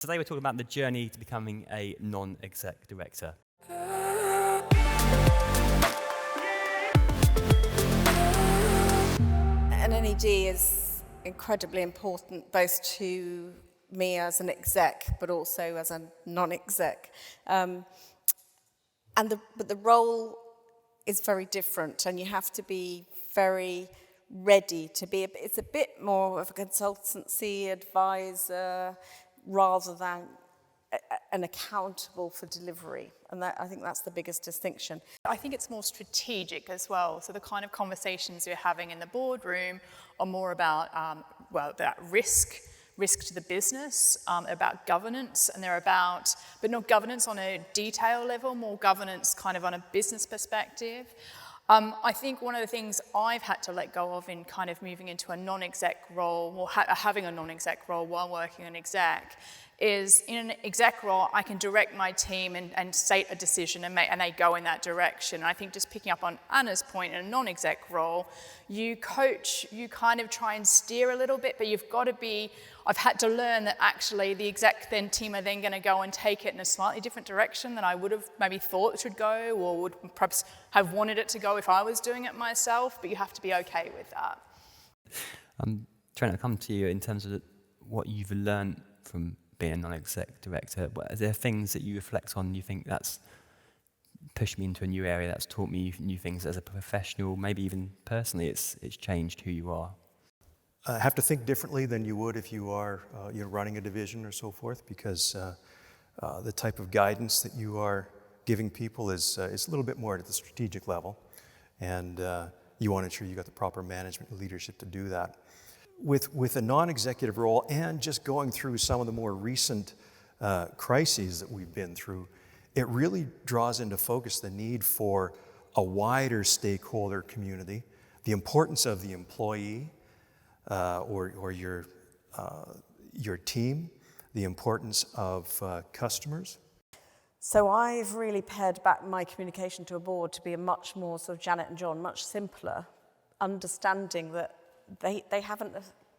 Today we're talking about the journey to becoming a non-exec director. An NED is incredibly important both to me as an exec but also as a non-exec. But the role is very different, and you have to be very ready to be. It's a bit more of a consultancy advisor rather than an accountable for delivery, and I think that's the biggest distinction. I think it's more strategic as well. So the kind of conversations we're having in the boardroom are more about that risk to the business, about governance, and they're about, but not governance on a detail level, more governance kind of on a business perspective. I think one of the things I've had to let go of in kind of moving into a non-exec role, or having a non-exec role while working an exec, is in an exec role, I can direct my team and state a decision and they go in that direction. And I think just picking up on Anna's point, in a non-exec role, you coach, you kind of try and steer a little bit, but you've got to be, I've had to learn that actually the exec team are then going to go and take it in a slightly different direction than I would have maybe thought it should go, or would perhaps have wanted it to go if I was doing it myself, but you have to be okay with that. Trent, I'll come to you in terms of what you've learned from being a non-exec director. Are there things that you reflect on, you think that's pushed me into a new area, that's taught me new things as a professional, maybe even personally it's changed who you are? Have to think differently than you would if you are running a division or so forth, because the type of guidance that you are giving people is a little bit more at the strategic level, and you want to ensure you got the proper management and leadership to do that. With a non-executive role and just going through some of the more recent crises that we've been through, it really draws into focus the need for a wider stakeholder community, the importance of the employee or your team, the importance of customers. So I've really pared back my communication to a board to be a much more sort of Janet and John, much simpler, understanding that they haven't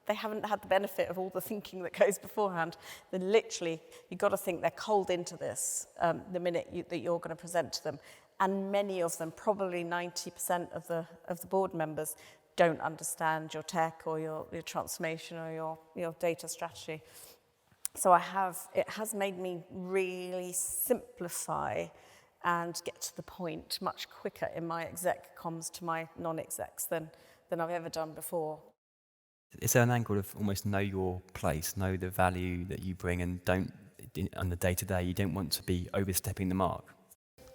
had the benefit of all the thinking that goes beforehand. Then literally, you've got to think they're cold into this the minute that you're going to present to them. And many of them, probably 90% of the board members, don't understand your tech or your transformation or your data strategy. So it has made me really simplify and get to the point much quicker in my exec comms to my non-execs than I've ever done before. Is there an angle of almost know your place, know the value that you bring, and don't, on the day-to-day, you don't want to be overstepping the mark?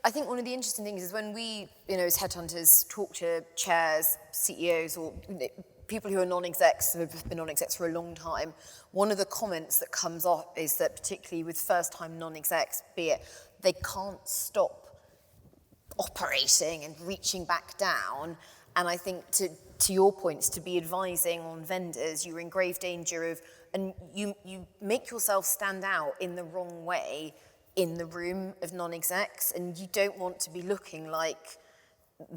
I think one of the interesting things is when we, as headhunters, talk to chairs, CEOs, or people who are non-execs, who have been non-execs for a long time, one of the comments that comes up is that particularly with first-time non-execs, be it they can't stop operating and reaching back down. And I think to your points, to be advising on vendors, you're in grave danger of, and you make yourself stand out in the wrong way in the room of non-execs, and you don't want to be looking like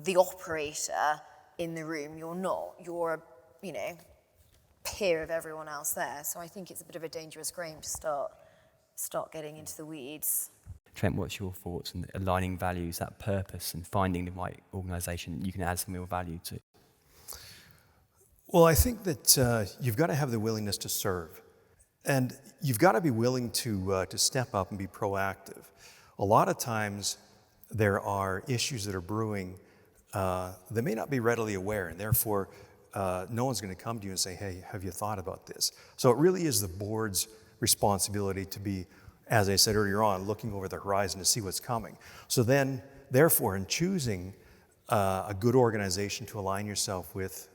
the operator in the room. You're not. You're a peer of everyone else there. So I think it's a bit of a dangerous game to start getting into the weeds. Trent, what's your thoughts on aligning values, that purpose, and finding the right organisation that you can add some real value to? Well, I think that you've got to have the willingness to serve. And you've got to be willing to step up and be proactive. A lot of times there are issues that are brewing that may not be readily aware, and therefore no one's going to come to you and say, hey, have you thought about this? So it really is the board's responsibility to be, as I said earlier on, looking over the horizon to see what's coming. So then, therefore, in choosing a good organization to align yourself with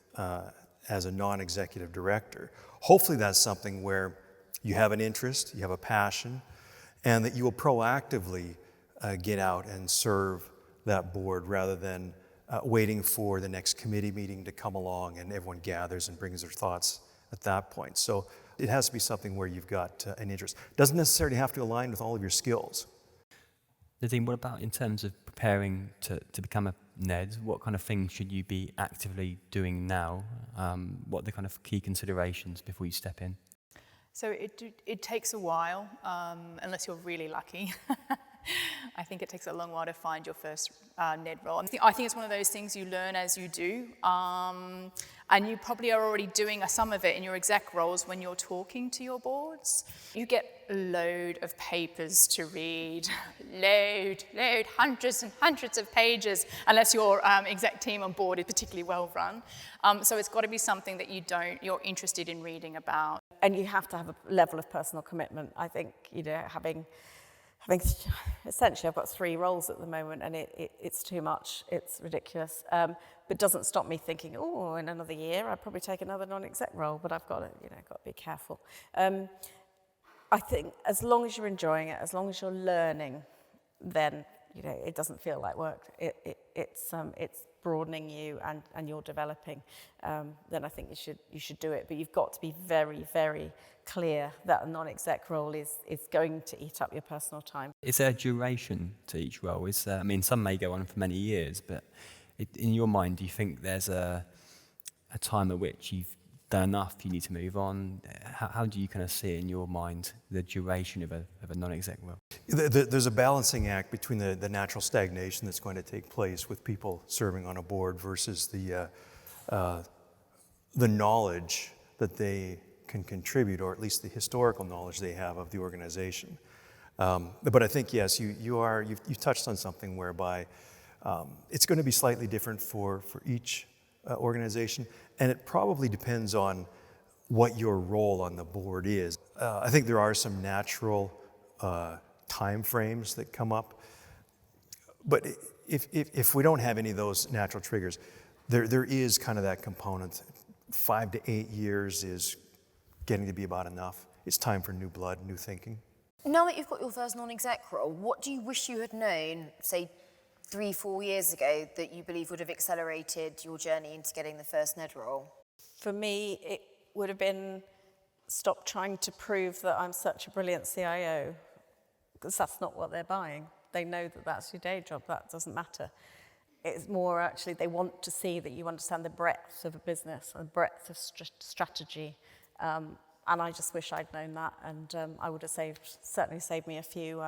as a non-executive director, hopefully that's something where you have an interest, you have a passion, and that you will proactively get out and serve that board rather than waiting for the next committee meeting to come along and everyone gathers and brings their thoughts at that point. So it has to be something where you've got an interest. Doesn't necessarily have to align with all of your skills. Nadine, what about in terms of preparing to become a NED? What kind of things should you be actively doing now? What are the kind of key considerations before you step in? So it takes a while, unless you're really lucky. I think it takes a long while to find your first NED role. I think it's one of those things you learn as you do, and you probably are already doing some of it in your exec roles when you're talking to your boards. You get a load of papers to read, load, hundreds and hundreds of pages, unless your exec team on board is particularly well run. So it's got to be something that you're interested in reading about. And you have to have a level of personal commitment. I think, having essentially, I've got 3 roles at the moment, and it's too much. It's ridiculous. But it doesn't stop me thinking, oh, in another year, I'd probably take another non-exec role. But I've got to, got to be careful. I think as long as you're enjoying it, as long as you're learning, then it doesn't feel like work. It's broadening you and you're developing. Then I think you should do it. But you've got to be very, very clear that a non-exec role is going to eat up your personal time. Is there a duration to each role? Some may go on for many years, but in your mind, do you think there's a time at which you've done enough, you need to move on? How do you kind of see in your mind the duration of a non-exec role? There's a balancing act between the natural stagnation that's going to take place with people serving on a board versus the knowledge that they can contribute, or at least the historical knowledge they have of the organization. But I think, yes, you've touched on something whereby it's going to be slightly different for each organization, and it probably depends on what your role on the board is. I think there are some natural time frames that come up, but if we don't have any of those natural triggers, there is kind of that component. 5 to 8 years is getting to be about enough. It's time for new blood, new thinking. Now that you've got your first non-exec role, what do you wish you had known, say, 3-4 years ago that you believe would have accelerated your journey into getting the first NED role? For me, it would have been stop trying to prove that I'm such a brilliant CIO, because that's not what they're buying. They know that that's your day job. That doesn't matter. It's more actually they want to see that you understand the breadth of a business and breadth of strategy. And I just wish I'd known that, and I would have certainly saved me a few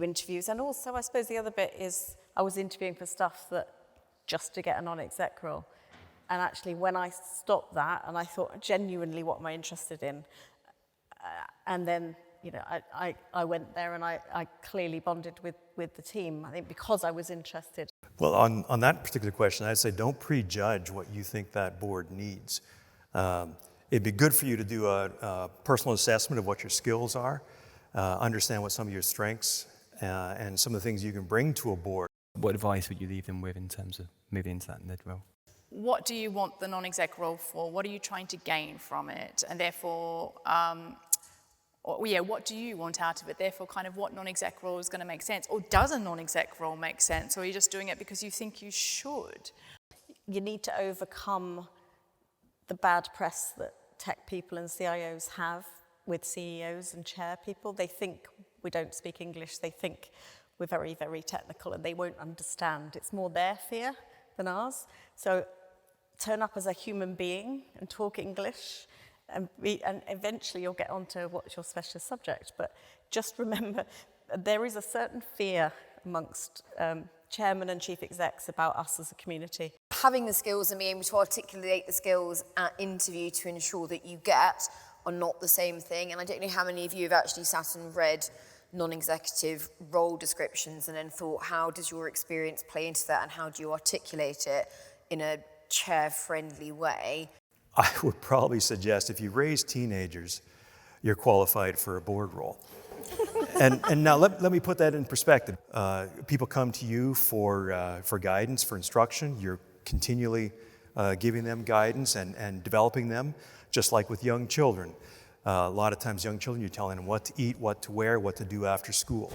interviews. And also, I suppose the other bit is I was interviewing for stuff that just to get a non-exec role. And actually, when I stopped that, and I thought, genuinely, what am I interested in? And then, I went there, and I clearly bonded with the team, I think, because I was interested. Well, on that particular question, I'd say don't prejudge what you think that board needs. It'd be good for you to do a personal assessment of what your skills are, understand what some of your strengths and some of the things you can bring to a board. What advice would you leave them with in terms of moving into that NED role? What do you want the non-exec role for? What are you trying to gain from it? And therefore, what do you want out of it? Therefore, kind of what non-exec role is going to make sense? Or does a non-exec role make sense? Or are you just doing it because you think you should? You need to overcome the bad press that tech people and CIOs have with CEOs and chair people. They think we don't speak English. They think we're very, very technical and they won't understand. It's more their fear than ours. So turn up as a human being and talk English, and eventually you'll get onto what's your specialist subject. But just remember, there is a certain fear amongst chairman and chief execs about us as a community. Having the skills and being able to articulate the skills at interview to ensure that you get are not the same thing. And I don't know how many of you have actually sat and read non-executive role descriptions and then thought, how does your experience play into that and how do you articulate it in a chair-friendly way? I would probably suggest if you raise teenagers, you're qualified for a board role. And now let me put that in perspective. People come to you for guidance, for instruction. You're continually giving them guidance and developing them, just like with young children. A lot of times young children, you're telling them what to eat, what to wear, what to do after school.